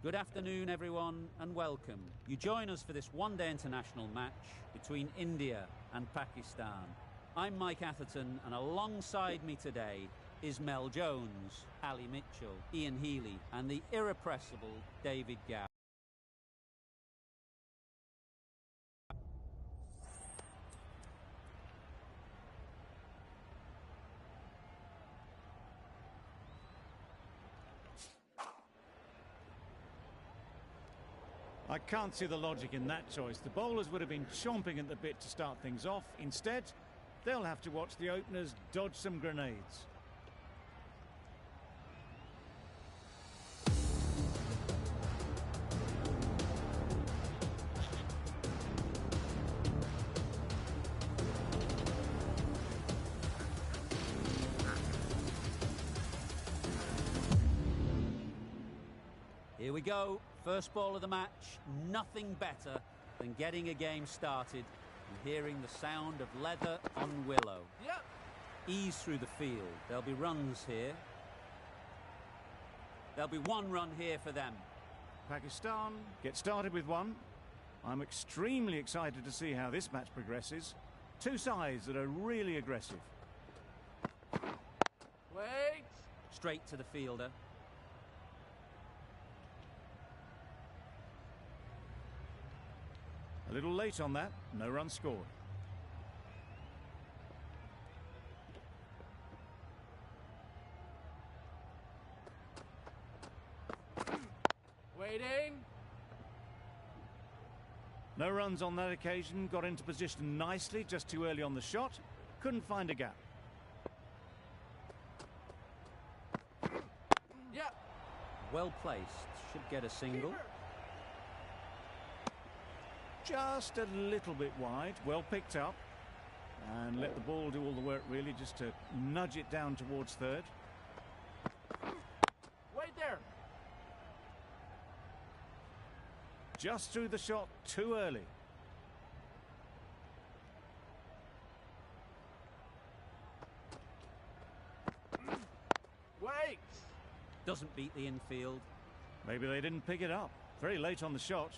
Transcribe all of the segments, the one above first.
Good afternoon, everyone, and welcome. You join us for this one-day international match between India and Pakistan. I'm Mike Atherton, and alongside me today is Mel Jones, Ali Mitchell, Ian Healy, and the irrepressible David Gow. I can't see the logic in that choice. The bowlers would have been chomping at the bit to start things off. Instead, they'll have to watch the openers dodge some grenades. Here we go. First ball of the match. Nothing better than getting a game started and hearing the sound of leather on willow. Yep. Ease through the field. There'll be runs here. There'll be one run here for them. Pakistan get started with one. I'm extremely excited to see how this match progresses. Two sides that are really aggressive. Wait. Straight to the fielder. A little late on that, no run scored. Waiting. No runs on that occasion, got into position nicely, just too early on the shot. Couldn't find a gap. Yep. Well placed. Should get a single. Just a little bit wide, well picked up. And let the ball do all the work really, just to nudge it down towards third. Wait there. Just through the shot too early. Wait. Doesn't beat the infield. Maybe they didn't pick it up. Very late on the shot.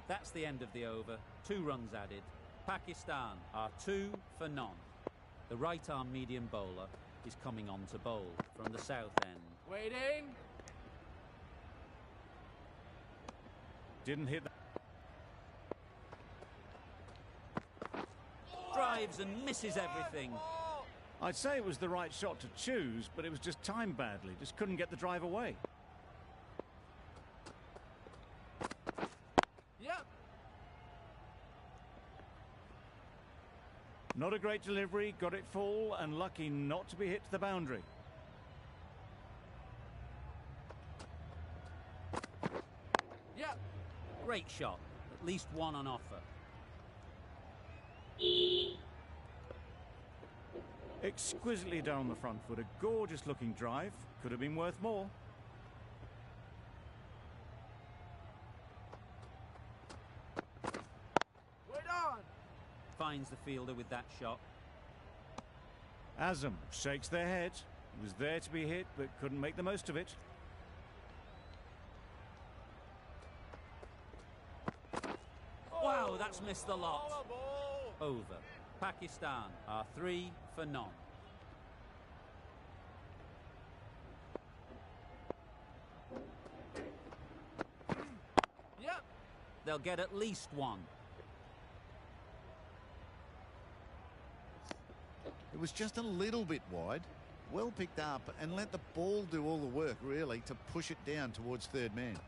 That's the end of the over. 2 runs added. Pakistan are 2 for none. The right-arm medium bowler is coming on to bowl from the south end. Waiting. Didn't hit that. Drives and misses everything. I'd say it was the right shot to choose, but it was just timed badly. Just couldn't get the drive away. Yep. Not a great delivery, got it full and lucky not to be hit to the boundary. Yep. Great shot. At least one on offer. Exquisitely done on the front foot. A gorgeous looking drive. Could have been worth more. Wait on. Finds the fielder with that shot. Azam shakes their head. Was there to be hit, but couldn't make the most of it. Wow, that's missed the lot. Over. Pakistan are 3 for none. Yep. They'll get at least one. It was just a little bit wide. Well picked up and let the ball do all the work really to push it down towards third man.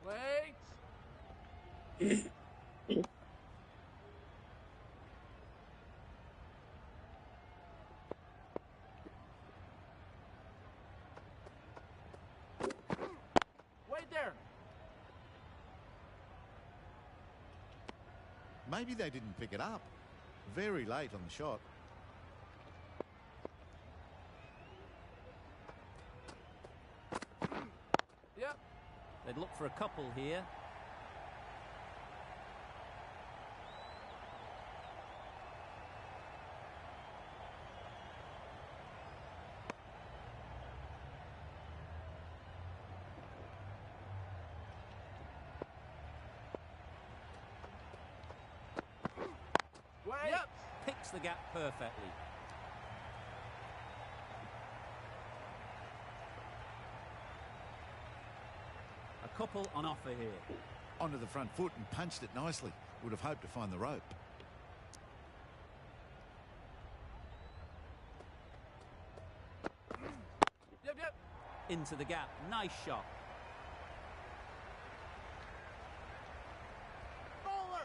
Wait. Wait there. Maybe they didn't pick it up. Very late on the shot. Yep. They'd look for a couple here. Yep. Picks the gap perfectly. A couple on offer here. Onto the front foot and punched it nicely. Would have hoped to find the rope. Yep. Into the gap. Nice shot. Bowler.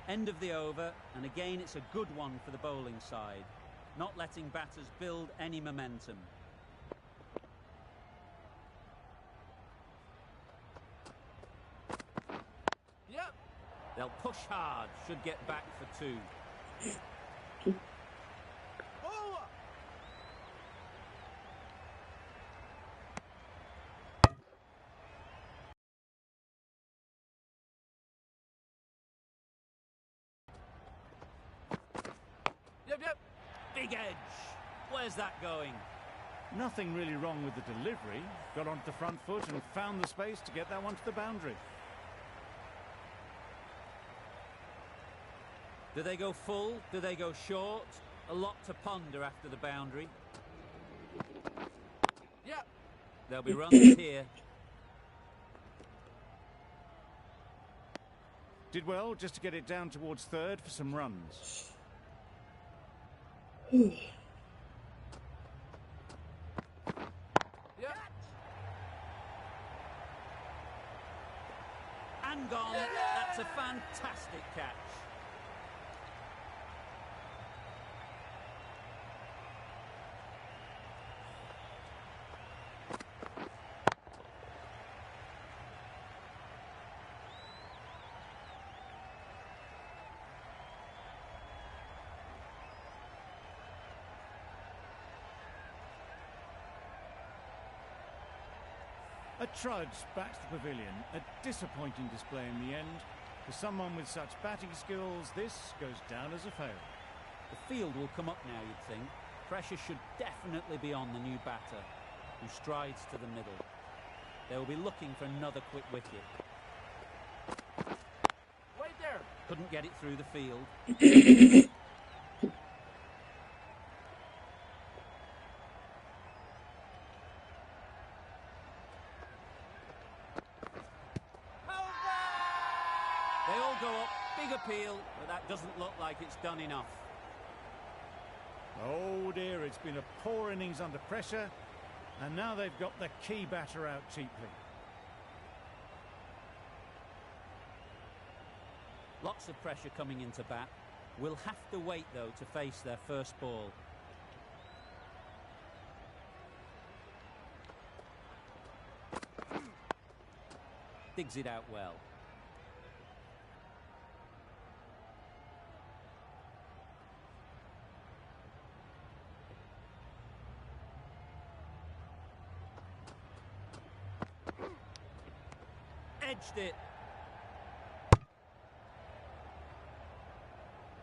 End of the over, and again it's a good one for the bowling side. Not letting batters build any momentum. Yep. They'll push hard, should get back for two. Bowler. Yep. Big edge. Where's that going? Nothing really wrong with the delivery. Got onto the front foot and found the space to get that one to the boundary. Do they go full? Do they go short? A lot to ponder after the boundary. Yep. There'll be runs here. Did well just to get it down towards third for some runs. Yep. And gone. That's a fantastic catch. A trudge back to the pavilion. A disappointing display in the end. For someone with such batting skills, this goes down as a fail. The field will come up now, you'd think. Pressure should definitely be on the new batter, who strides to the middle. They will be looking for another quick wicket. Wait there. Couldn't get it through the field. They all go up, big appeal, but that doesn't look like it's done enough. Oh dear, it's been a poor innings under pressure, and now they've got the key batter out cheaply. Lots of pressure coming into bat. Will have to wait, though, to face their first ball. Digs it out well. Edged it.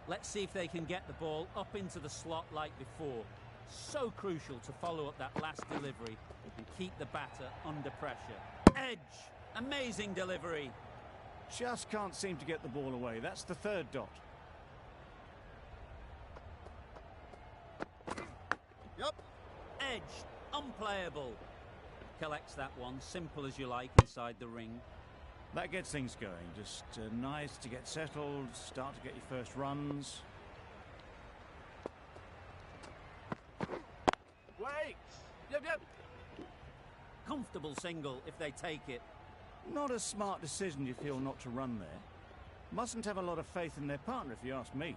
Let's see if they can get the ball up into the slot like before. So crucial to follow up that last delivery and keep the batter under pressure. Edge. Amazing delivery. Just can't seem to get the ball away. That's the third dot. Yep. Edged. Unplayable. Collects that one, simple as you like, inside the ring. That gets things going. Just nice to get settled, start to get your first runs. Wait. Yep. Comfortable single if they take it. Not a smart decision, you feel, not to run there. Mustn't have a lot of faith in their partner, if you ask me.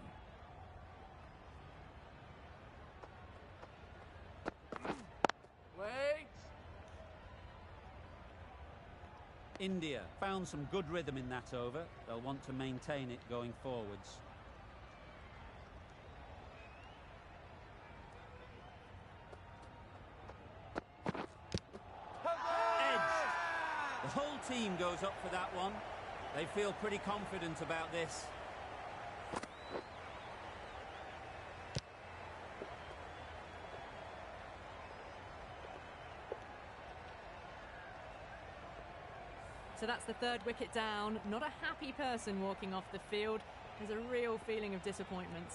Wait. India found some good rhythm in that over. They'll want to maintain it going forwards. Edged. The whole team goes up for that one. They feel pretty confident about this. It's So that's the third wicket down. Not a happy person walking off the field. There's a real feeling of disappointment.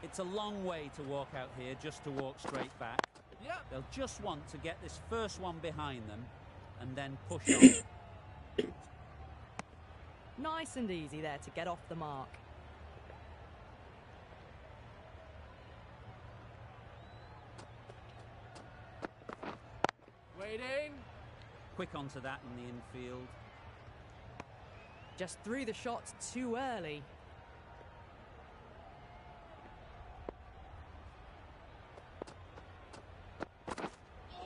It's a long way to walk out here just to walk straight back. Yep. They'll just want to get this first one behind them and then push on. Nice and easy there to get off the mark. Waiting. Quick onto that in the infield. Just threw the shot too early.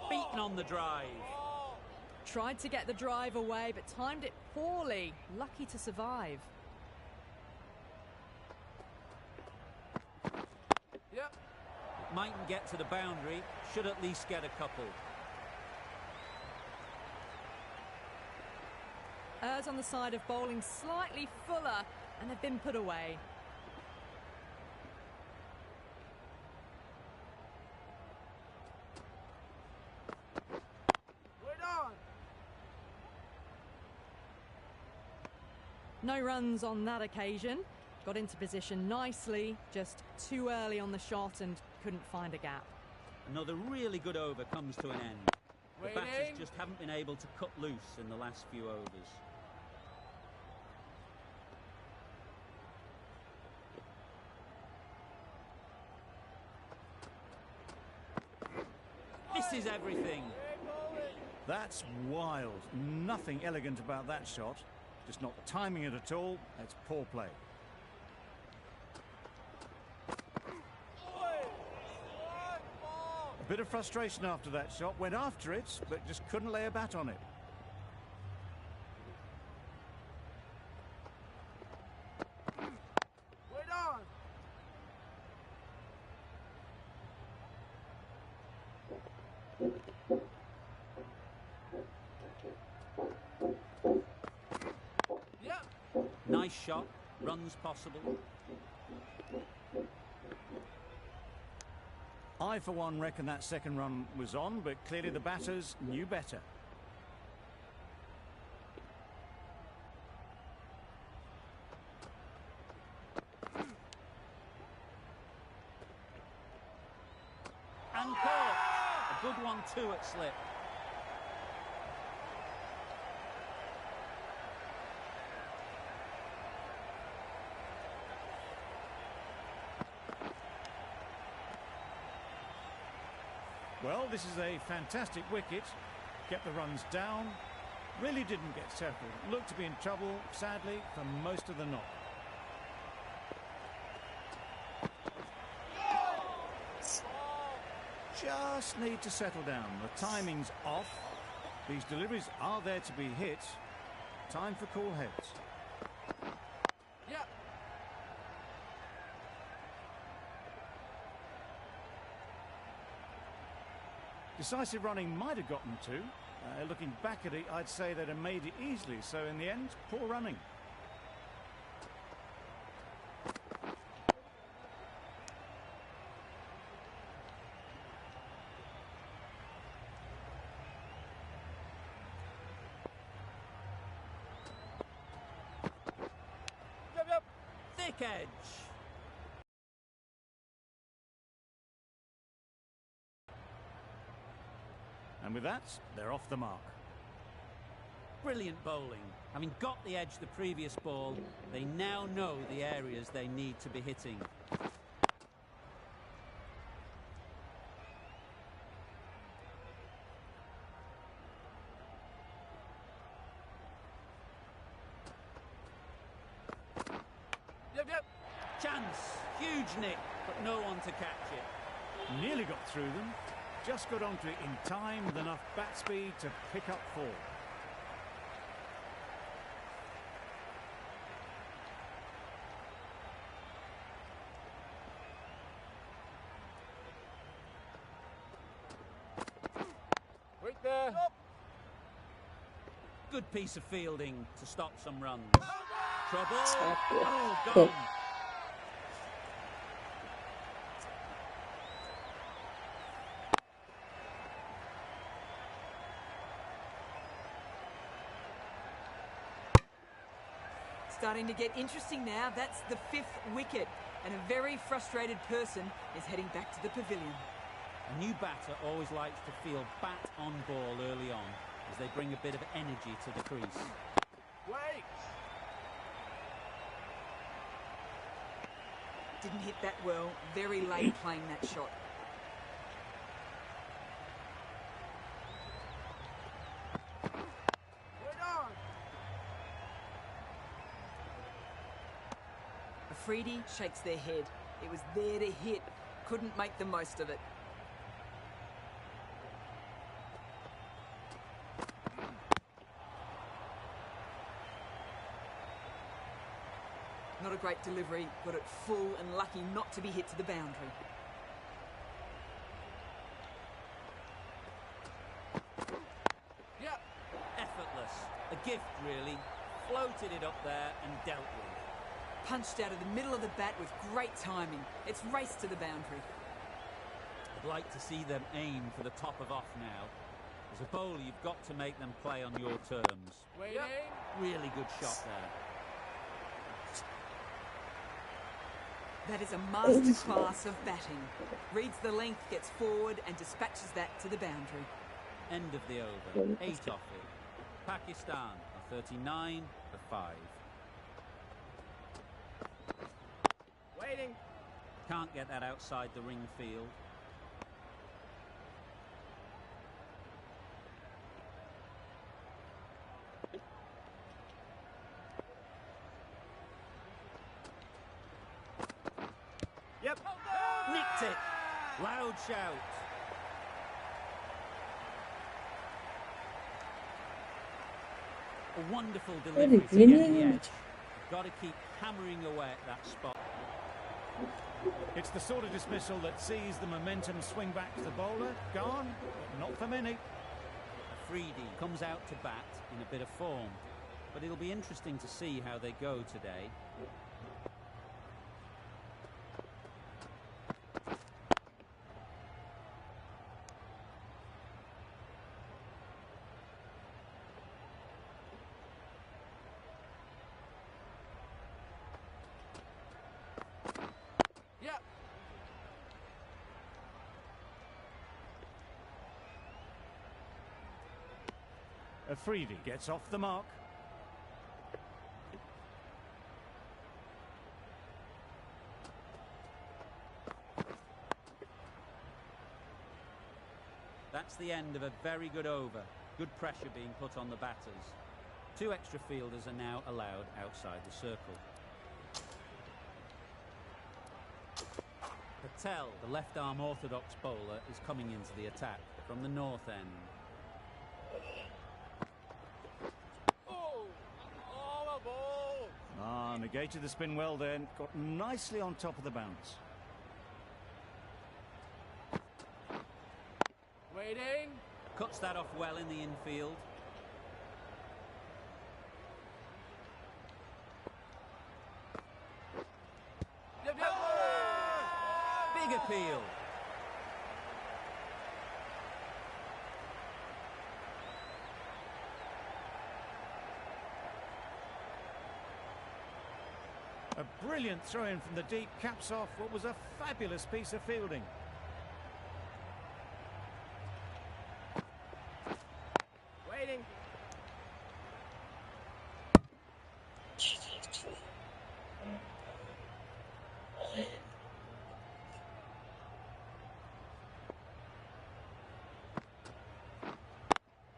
Beaten on the drive. Tried to get the drive away, but timed it poorly. Lucky to survive. Yep. Mightn't get to the boundary, should at least get a couple. Errs on the side of bowling slightly fuller, and they've been put away. Wait on. No runs on that occasion. Got into position nicely, just too early on the shot and couldn't find a gap. Another really good over comes to an end. The Waiting. batters just haven't been able to cut loose in the last few overs. Misses everything. That's wild. Nothing elegant about that shot. Just not timing it at all. That's poor play. A bit of frustration after that shot. Went after it, but just couldn't lay a bat on it. Wait on. Yep. Nice shot. Runs possible. I, for one, reckon that second run was on, but clearly the batters knew better. And caught. A good one too at slip. Well, this is a fantastic wicket. Kept the runs down. Really didn't get settled. Looked to be in trouble, sadly, for most of the knock. Just need to settle down. The timing's off. These deliveries are there to be hit. Time for cool heads. Yep. Decisive running might have gotten to. Looking back at it, I'd say they'd have made it easily. So in the end, poor running. Yep, yep. Thick edge. And with that, they're off the mark. Brilliant bowling. Having got the edge the previous ball, they now know the areas they need to be hitting. Yep, yep. Chance. Huge nick, but no one to catch it. Nearly got through them. Just got onto it in time with enough bat speed to pick up 4. Wait there. Yep. Good piece of fielding to stop some runs. Trouble. Stop it. Oh, Cool. gone. starting to get interesting now. That's the 5th wicket, and a very frustrated person is heading back to the pavilion. A new batter always likes to feel bat on ball early on as they bring a bit of energy to the crease. Wait! Didn't hit that well. Very late playing that shot. Wait on! Afridi shakes their head. It was there to hit. Couldn't make the most of it. Not a great delivery, got it full and lucky not to be hit to the boundary. Yeah! Effortless. A gift, really. Floated it up there and dealt with. Punched out of the middle of the bat with great timing. It's raced to the boundary. I'd like to see them aim for the top of off now. As a bowler, you've got to make them play on your terms. Waiting! Really good shot there. That is a masterclass of batting. Reads the length, gets forward and dispatches that to the boundary. End of the over. 8 off it. Pakistan are 39 for 5. Waiting! Can't get that outside the ring field. Yep! Nicked it. Loud shout. A wonderful delivery to get the edge. Got to keep hammering away at that spot. It's the sort of dismissal that sees the momentum swing back to the bowler. Gone, but not for many. Afridi comes out to bat in a bit of form, but it'll be interesting to see how they go today. Yeah! Afridi gets off the mark. That's the end of a very good over. Good pressure being put on the batters. 2 extra fielders are now allowed outside the circle. Patel, the left-arm orthodox bowler, is coming into the attack from the north end. Oh! Oh, my ball! Ah, negated the spin well then. Got nicely on top of the bounce. Waiting! Cuts that off well in the infield. Yep, yep! Big appeal. A brilliant throw-in from the deep caps off what was a fabulous piece of fielding. Waiting!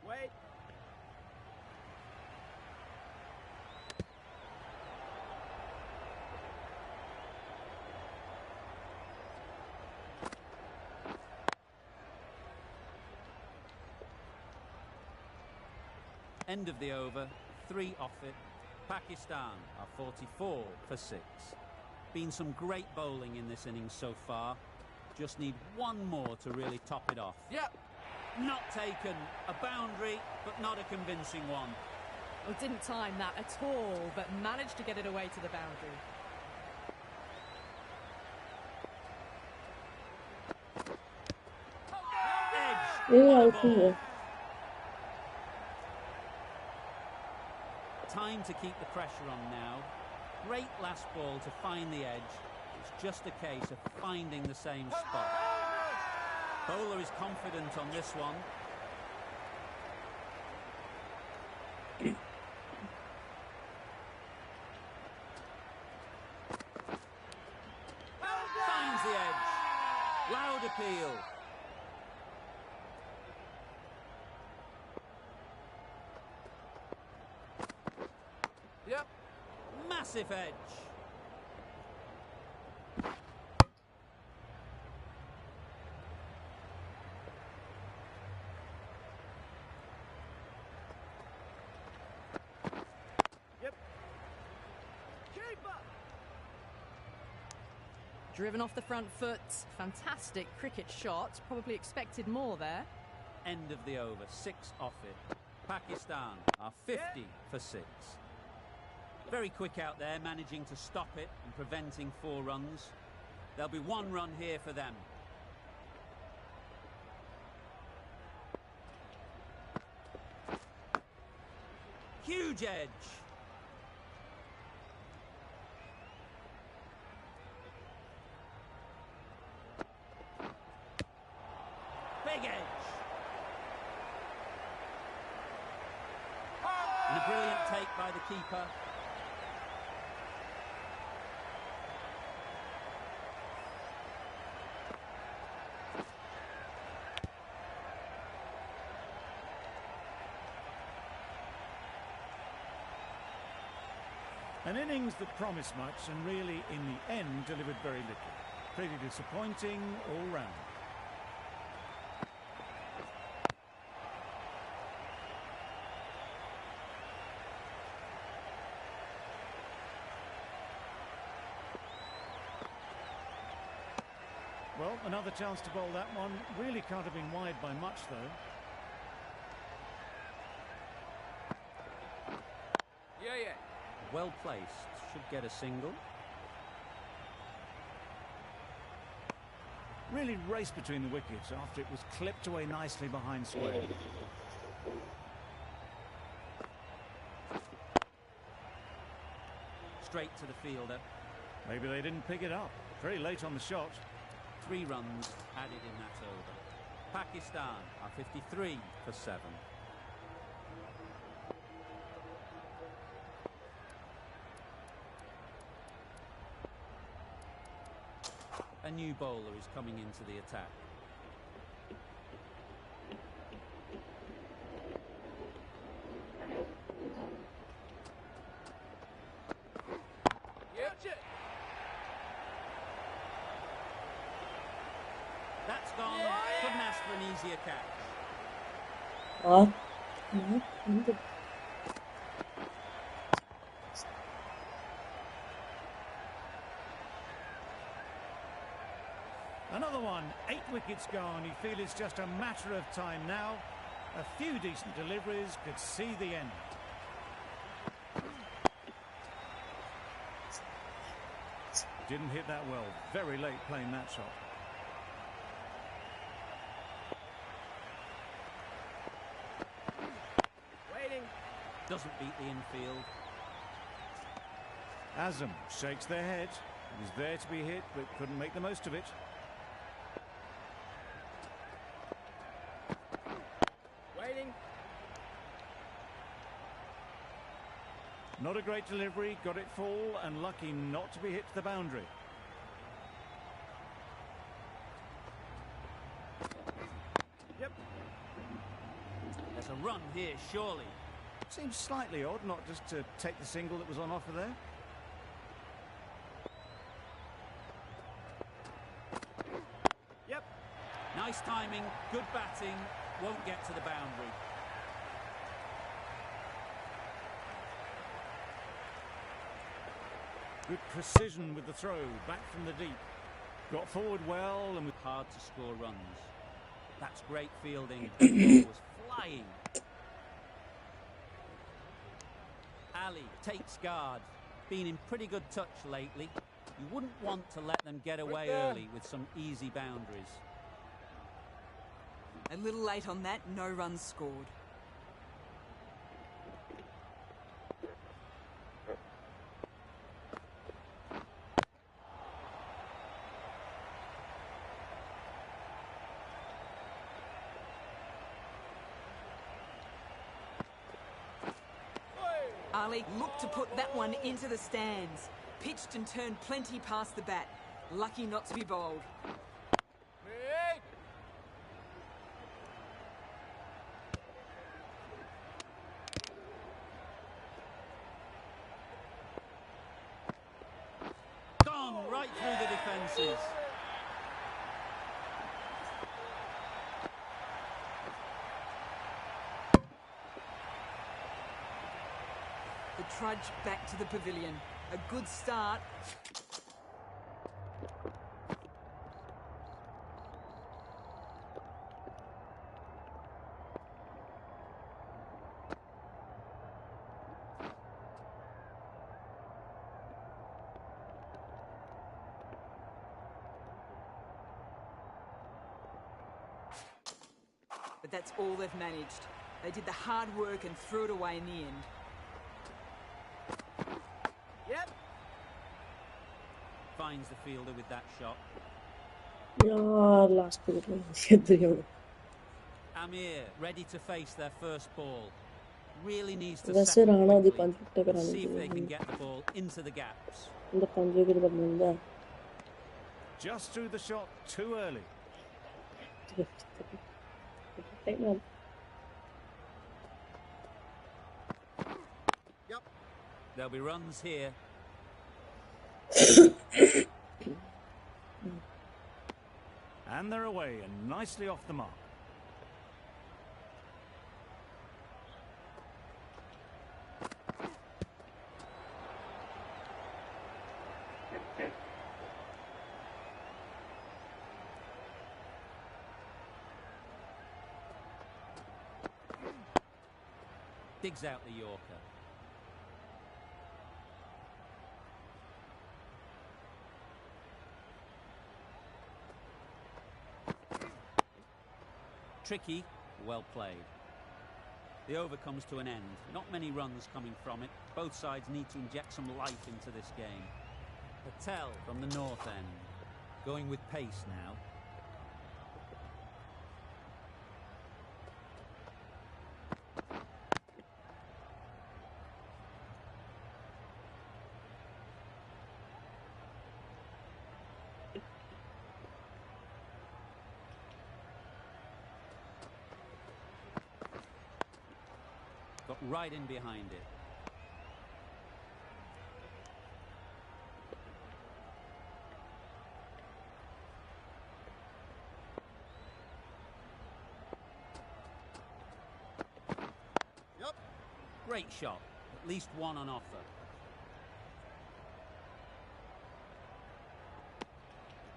Wait! End of the over. 3 off it. Pakistan are 44 for 6. Been some great bowling in this innings so far. Just need one more to really top it off. Yep! Not taken. A boundary, but not a convincing one. Well, didn't time that at all, but managed to get it away to the boundary. Edge. Time to keep the pressure on now. Great last ball to find the edge. It's just a case of finding the same spot. Bowler is confident on this one. Finds the edge. Loud appeal. Yep. Massive edge. Yep. Keeper. Driven off the front foot. Fantastic cricket shot. Probably expected more there. End of the over. 6 off it. Pakistan are 50 for 6. Very quick out there, managing to stop it and preventing 4 runs. There'll be 1 run here for them. Huge edge. Big edge. And a brilliant take by the keeper. An innings that promised much and really, in the end, delivered very little. Pretty disappointing all round. Well, another chance to bowl that one. Really can't have been wide by much, though. Yeah. Well placed. Should get a single. Really raced between the wickets after it was clipped away nicely behind square. Straight to the fielder. Maybe they didn't pick it up. Very late on the shot. 3 runs added in that over. Pakistan are 53 for 7. A new bowler is coming into the attack. Yep. That's gone. Couldn't ask for an easier catch. Another one, 8 wickets gone. You feel it's just a matter of time now. A few decent deliveries could see the end. Didn't hit that well. Very late playing that shot. Waiting. Doesn't beat the infield. Azam shakes their head. It was there to be hit, but couldn't make the most of it. Waiting. Not a great delivery, got it full and lucky not to be hit to the boundary. Yep. There's a run here, surely. Seems slightly odd not just to take the single that was on offer there. Yep. Nice timing, good batting, won't get to the boundary. Good precision with the throw, back from the deep. Got forward well and with Hard to score runs. That's great fielding. The ball was flying. Ali takes guard. Been in pretty good touch lately. You wouldn't want to let them get away early with some easy boundaries. A little late on that, no runs scored. Ali looked to put that one into the stands. Pitched and turned plenty past the bat. Lucky not to be bowled. Gone right through the defences. The trudge back to the pavilion. A good start. But that's all they've managed. They did the hard work and threw it away in the end. Yep. Finds the fielder with that shot. यार last पे तो Amir ready to face their first ball. Really needs to वैसे settle Rana दी quickly पंच टक्कर and आने see if they can चाहिए get the ball into the gaps. उनका पंजे के बाद मिलता है Just threw the shot too early. There'll be runs here. And they're away and nicely off the mark. Digs out the Yorker. Tricky, well played. The over comes to an end. Not many runs coming from it. Both sides need to inject some life into this game. Patel from the north end. Going with pace now. Got right in behind it. Yep. Great shot. At least one on offer.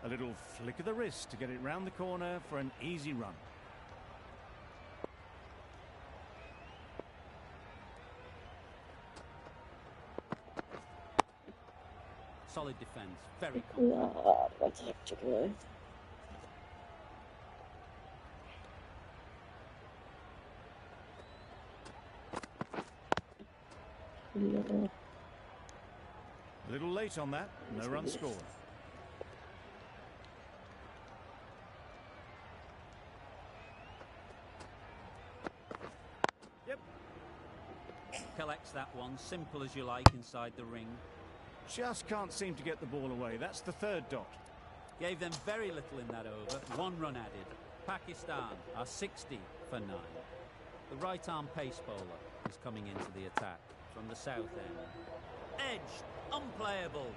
A little flick of the wrist to get it round the corner for an easy run. Solid defence. Very confident. यार बच चुके हैं A little late on that. No run scored. Yep. Collects that one. Simple as you like inside the ring. Just can't seem to get the ball away. That's the third dot. Gave them very little in that over. One run added. Pakistan are 60 for 9. The right-arm pace bowler is coming into the attack from the south end. Edged. Unplayable.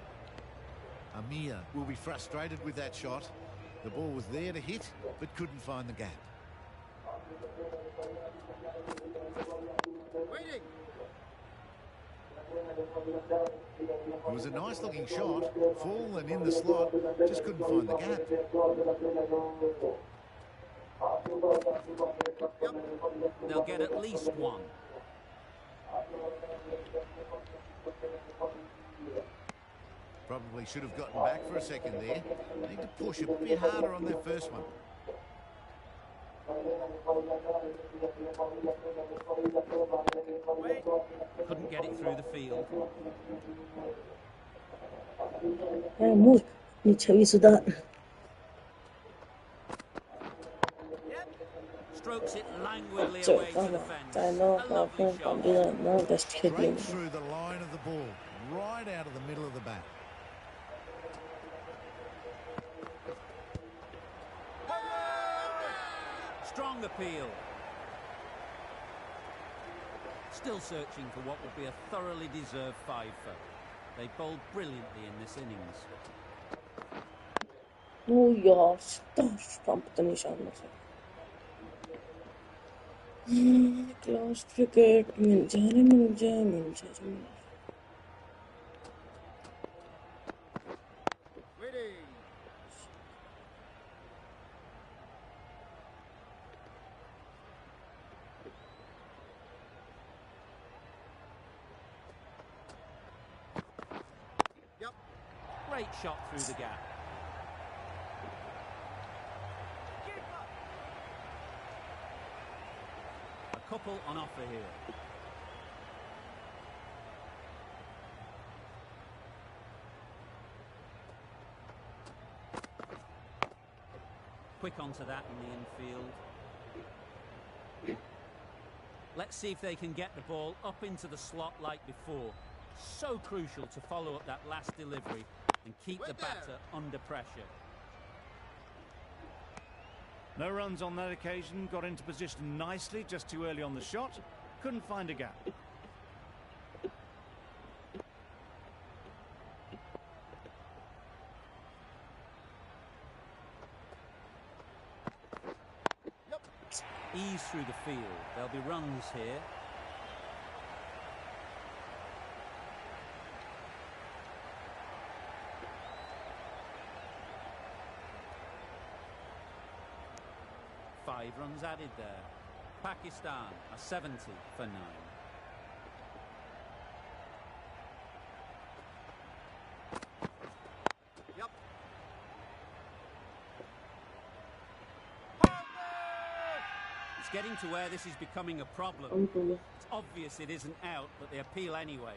Amir will be frustrated with that shot. The ball was there to hit, but couldn't find the gap. Waiting. It was a nice-looking shot, full and in the slot, just couldn't find the gap. They'll get at least one. Probably should have gotten back for a second there. Need to push a bit harder on their first one. Couldn't get it through the field. मूर्ख नीचे भी सुधार Strokes it languidly nicely 저 away to the 봐봐. fence. 잘 A 넣어서 lovely 그냥 shot. 반대나 다시 Straight 캐비는. through the line of the ball, right out of the middle of the bat. Strong appeal. Still searching for what would be a thoroughly deserved five-fer. They bowled brilliantly in this innings. 오야, 안 붙더니 샷나서. 클래스 크리켓 문제. Ready. Yep. Great shot through the gap. A couple on offer here. Quick onto that in the infield. Let's see if they can get the ball up into the slot like before. So crucial to follow up that last delivery and keep the batter under pressure. No runs on that occasion, got into position nicely, just too early on the shot. Couldn't find a gap. Ease through the field. There'll be runs here. Five runs added there. Pakistan are 70 for 9. Yep. It's getting to where this is becoming a problem. It's obvious it isn't out, but they appeal anyway.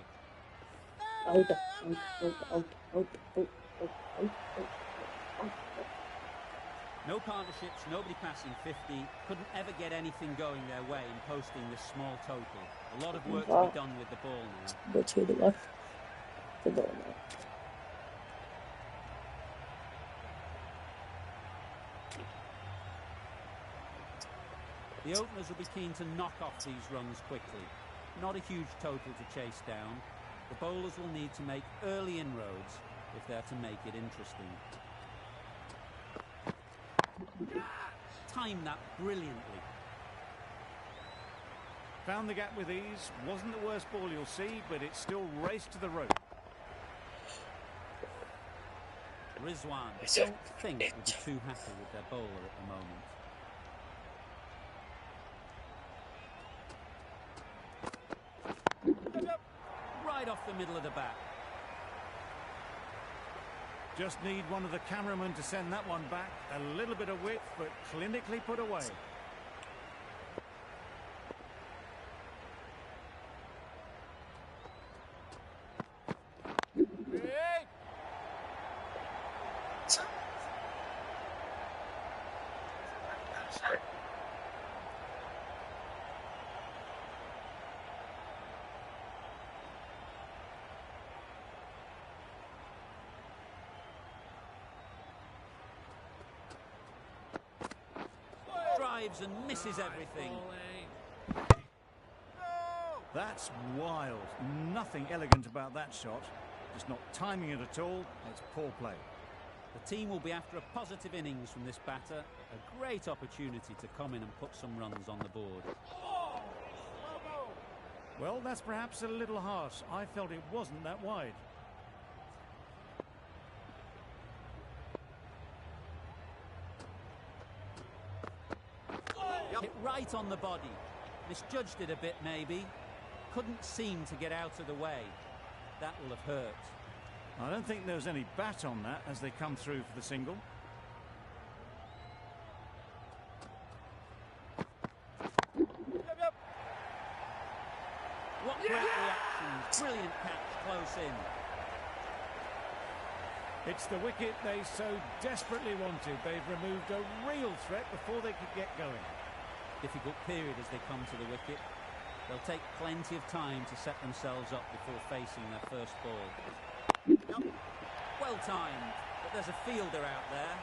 Out. No partnerships, nobody passing 50. Couldn't ever get anything going their way in posting this small total. A lot of work to be done with the ball now. Go to the left. The ball now. The openers will be keen to knock off these runs quickly. Not a huge total to chase down. The bowlers will need to make early inroads if they're to make it interesting. Timed that brilliantly. Found the gap with ease. Wasn't the worst ball you'll see, but it still raced to the rope. Rizwan don't think would be too happy with their bowler at the moment. Right off the middle of the bat. Just need one of the cameramen to send that one back. A little bit of width, but clinically put away. Drives and misses everything. That's wild. Nothing elegant about that shot. Just not timing it at all. It's poor play. The team will be after a positive innings from this batter. A great opportunity to come in and put some runs on the board. Well, that's perhaps a little harsh. I felt it wasn't that wide. Hit right on the body. Misjudged it a bit, maybe. Couldn't seem to get out of the way. That will have hurt. I don't think there was any bat on that as they come through for the single. What great reactions. Brilliant catch close in. It's the wicket they so desperately wanted. They've removed a real threat before they could get going. difficult period as they come to the wicket. They'll take plenty of time to set themselves up before facing their first ball. Yep. Well timed, but there's a fielder out there.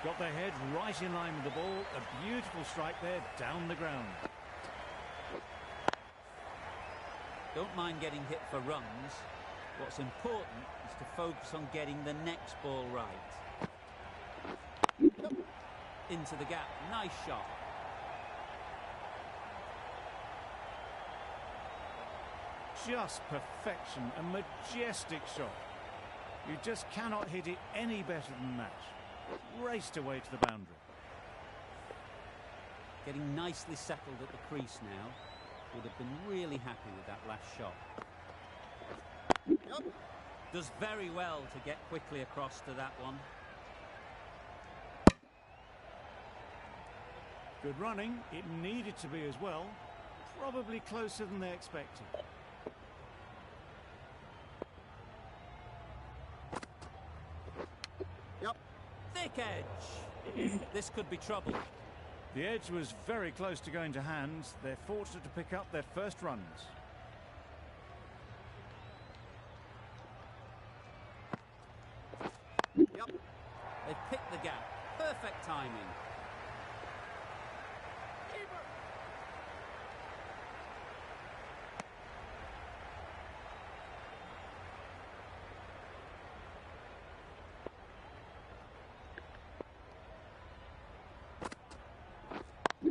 Got their head right in line with the ball. A beautiful strike there, down the ground. Don't mind getting hit for runs. What's important is to focus on getting the next ball right. Into the gap, nice shot. Just perfection, a majestic shot. You just cannot hit it any better than that. Raced away to the boundary. Getting nicely settled at the crease now. Would have been really happy with that last shot. Yep. Does very well to get quickly across to that one. Good running. It needed to be as well. Probably closer than they expected. Yep. Thick edge. This could be trouble. The edge was very close to going to hands. They're fortunate to pick up their first runs. Yep. They've picked the gap. Perfect timing.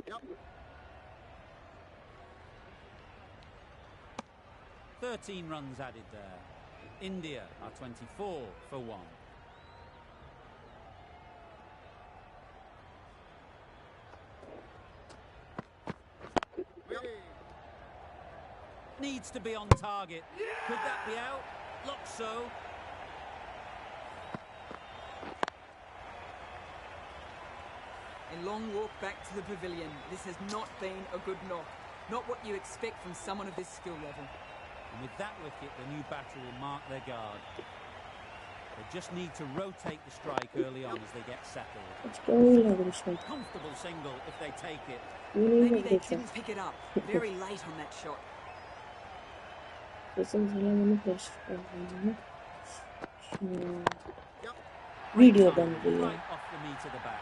Yep. 13 runs added there. India are 24 for 1. Ready. Needs to be on target. Could that be out? Looks so. A long walk back to the pavilion. This has not been a good knock. Not what you expect from someone of this skill level. And with that wicket, the new batter will mark their guard. They just need to rotate the strike early on as they get settled. Let's go, Lagrishma. Comfortable single if they take it. Maybe they didn't pick it up. Very late on that shot. Yep. Video Time, bun रही है. right off the meat of the bat.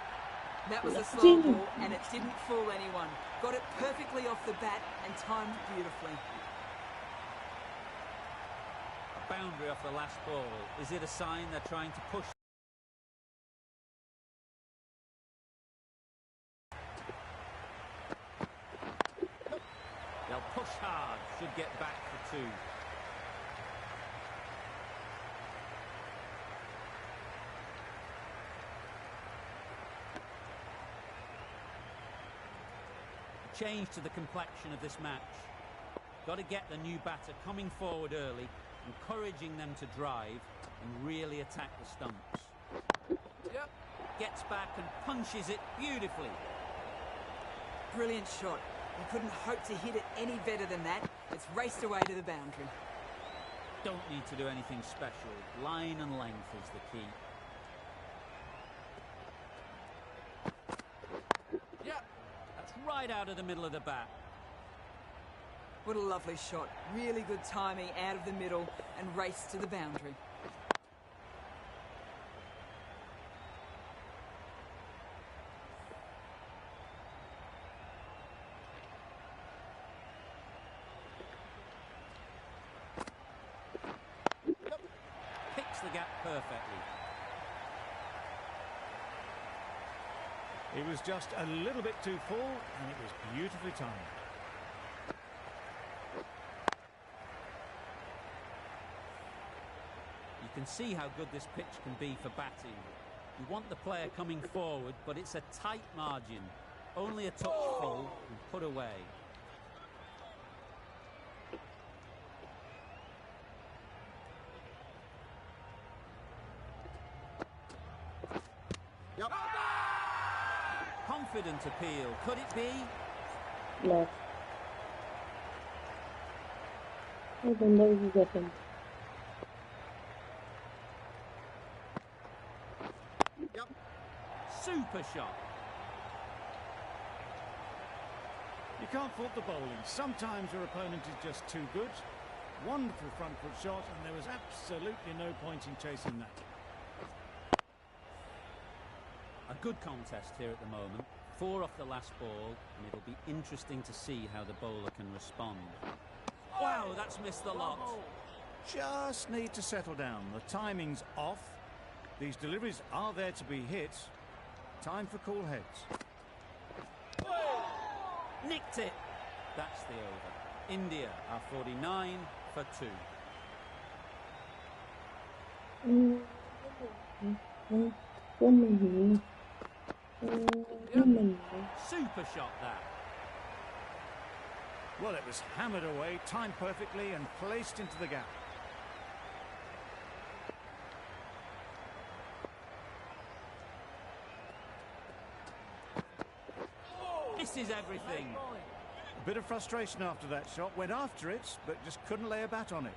That was a slow ball and it didn't fool anyone. Got it perfectly off the bat and timed beautifully. A boundary off the last ball. Is it a sign they're trying to push? They'll push hard. Should get back for 2. Change to the complexion of this match. Got to get the new batter coming forward early, encouraging them to drive and really attack the stumps. Yep. Gets back and punches it beautifully. Brilliant shot. You couldn't hope to hit it any better than that. It's raced away to the boundary. Don't need to do anything special. Line and length is the key. Yep. That's right out of the middle of the bat. What a lovely shot. Really good timing out of the middle and race to the boundary. Picks the gap perfectly. It was just a little bit too full and it was beautifully timed. You can see how good this pitch can be for batting. You want the player coming forward, but it's a tight margin. Only a touch full and put away. Yep. Confident appeal. Could it be? No. वो बंदा भी करता है. Yep. Super shot. can't fault the bowling. Sometimes your opponent is just too good. Wonderful front foot shot, and there was absolutely no point in chasing that. A good contest here at the moment. 4 off the last ball, and it'll be interesting to see how the bowler can respond. Wow, that's missed the lot. Just need to settle down. The timing's off. These deliveries are there to be hit. Time for cool heads. Nicked it. That's the over. India are 49 for 2. Super shot that. Well, it was hammered away, timed perfectly and placed into the gap. Misses everything. A bit of frustration after that shot. Went after it, but just couldn't lay a bat on it.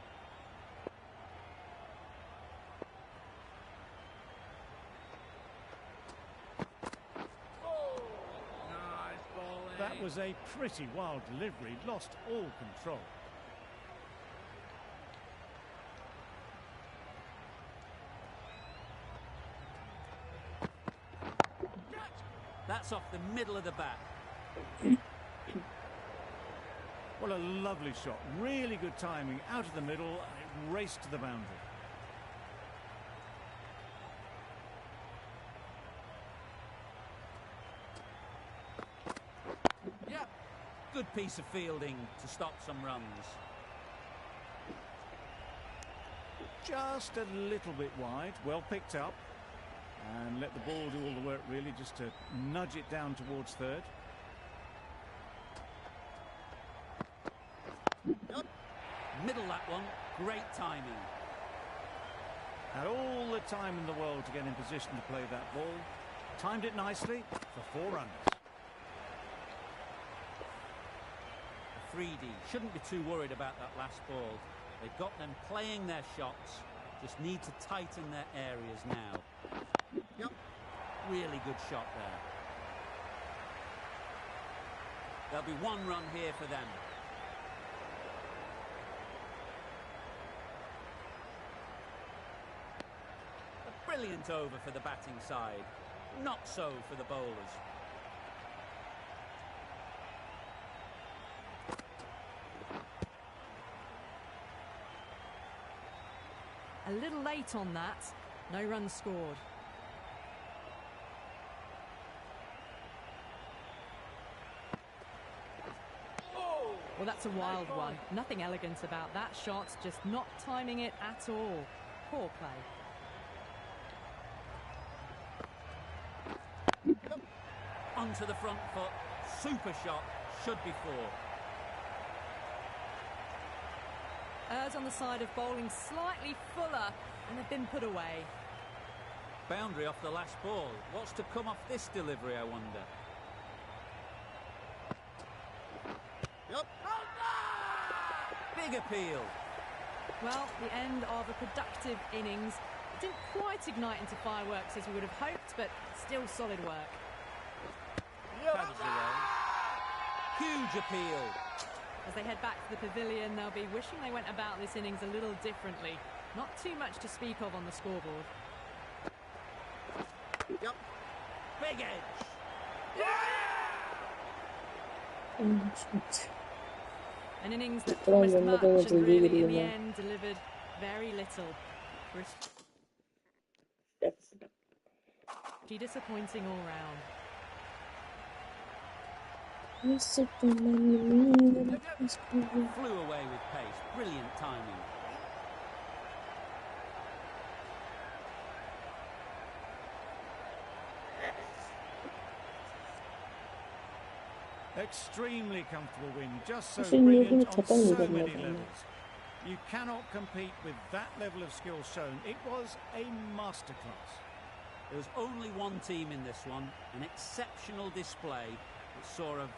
That was a pretty wild delivery. Lost all control. That's off the middle of the bat. What a lovely shot. Really good timing. Out of the middle, and it raced to the boundary. Yep. Good piece of fielding to stop some runs. Just a little bit wide. Well picked up. And let the ball do all the work, really, just to nudge it down towards third. Middle that one. Great timing. Had all the time in the world to get in position to play that ball. Timed it nicely for 4 runs. Afridi shouldn't be too worried about that last ball. They've got them playing their shots. Just need to tighten their areas now. Yep. Really good shot there. There'll be 1 run here for them. A brilliant over for the batting side. Not so for the bowlers. A little late on that. No runs scored. Well, that's a wild one. Nothing elegant about that shot, just not timing it at all. Poor play. Onto the front foot. Super shot. Should be 4. Errs on the side of bowling slightly fuller, and they've been put away. Boundary off the last ball. What's to come off this delivery, I wonder? Yep. Big appeal. Well, the end of a productive innings. It didn't quite ignite into fireworks as we would have hoped, but still solid work. Pads away. Huge appeal. As they head back to the pavilion, they'll be wishing they went about this innings a little differently. Not too much to speak of on the scoreboard. Yep. Big edge. An innings that promised much and really, in the end, delivered very little. Pretty disappointing all round. Flew away with pace. Brilliant timing. Extremely comfortable win, just so brilliant on so many levels. You cannot compete with that level of skill shown. It was a masterclass. There was only one team in this one, an exceptional display that saw a